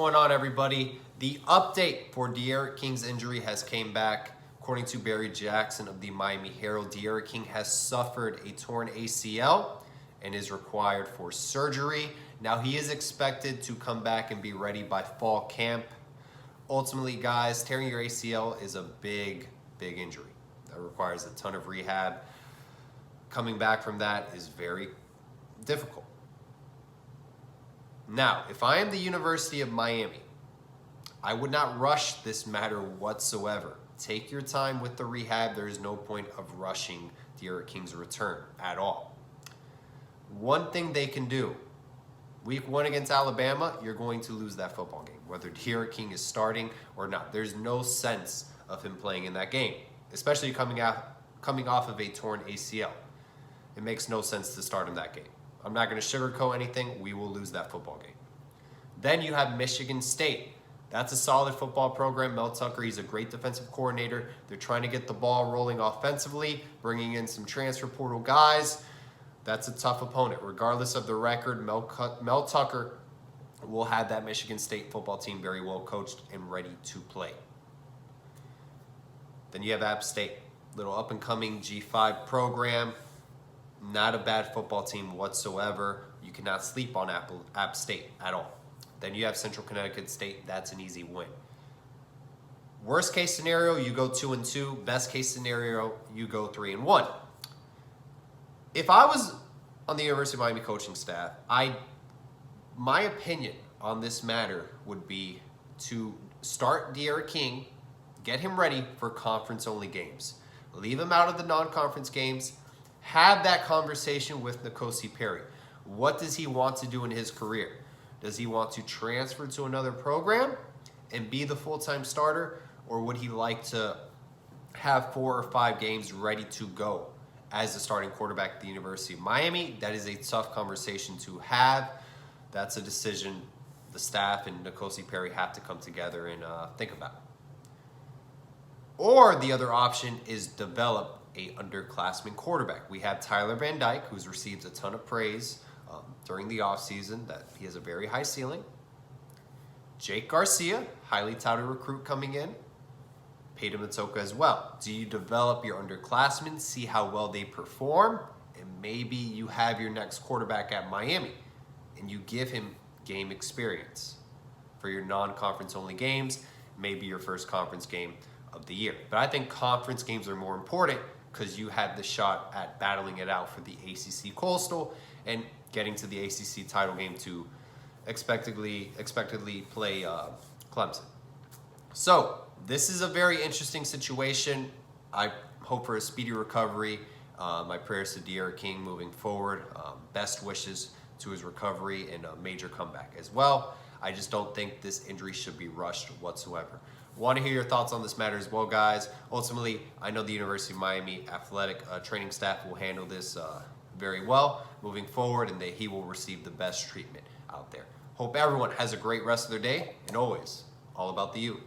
going on, everybody? The update for De'Aaron King's injury has came back. According to Barry Jackson of the Miami Herald, De'Aaron King has suffered a torn ACL and is required for surgery. Now, he is expected to come back and be ready by fall camp. Ultimately, guys, tearing your ACL is a big injury that requires a ton of rehab. Coming back from that is very difficult. Now, if I am the University of Miami, I would not rush this matter whatsoever. Take your time with the rehab. There is no point of rushing De'Aaron King's return at all. One thing they can do, week 1 against Alabama, you're going to lose that football game, whether De'Aaron King is starting or not. There's no sense of him playing in that game, especially coming off of a torn ACL. It makes no sense to start in that game. I'm not going to sugarcoat anything. We will lose that football game. Then you have Michigan State. That's a solid football program. Mel Tucker, he's a great defensive coordinator. They're trying to get the ball rolling offensively, bringing in some transfer portal guys. That's a tough opponent. Regardless of the record, Mel Tucker will have that Michigan State football team very well coached and ready to play. Then you have App State, little up-and-coming G5 program. Not a bad football team whatsoever. You cannot sleep on App State at all. Then you have Central Connecticut State. That's an easy win. Worst case scenario, you go 2-2. Best case scenario, you go 3-1. If I was on the University of Miami coaching staff, my opinion on this matter would be to start De'Aaron King, get him ready for conference-only games. Leave him out of the non-conference games. Have that conversation with N'Kosi Perry. What does he want to do in his career? Does he want to transfer to another program and be the full-time starter? Or would he like to have 4 or 5 games ready to go as the starting quarterback at the University of Miami? That is a tough conversation to have. That's a decision the staff and N'Kosi Perry have to come together and think about. Or the other option is develop a underclassman quarterback. We have Tyler Van Dyke, who's received a ton of praise during the offseason, that he has a very high ceiling. Jake Garcia, highly touted recruit coming in. Peyton Matoka as well. Do you develop your underclassmen, see how well they perform, and maybe you have your next quarterback at Miami and you give him game experience for your non-conference only games, maybe your first conference game of the year. But I think conference games are more important because you have the shot at battling it out for the ACC Coastal and getting to the ACC title game to expectedly play Clemson. So this is a very interesting situation. I hope for a speedy recovery. My prayers to De'Aaron King moving forward. Best wishes to his recovery and a major comeback as well. I just don't think this injury should be rushed whatsoever. Want to hear your thoughts on this matter as well, guys. Ultimately, I know the University of Miami athletic training staff will handle this very well moving forward, and that he will receive the best treatment out there. Hope everyone has a great rest of their day, and always all about the U.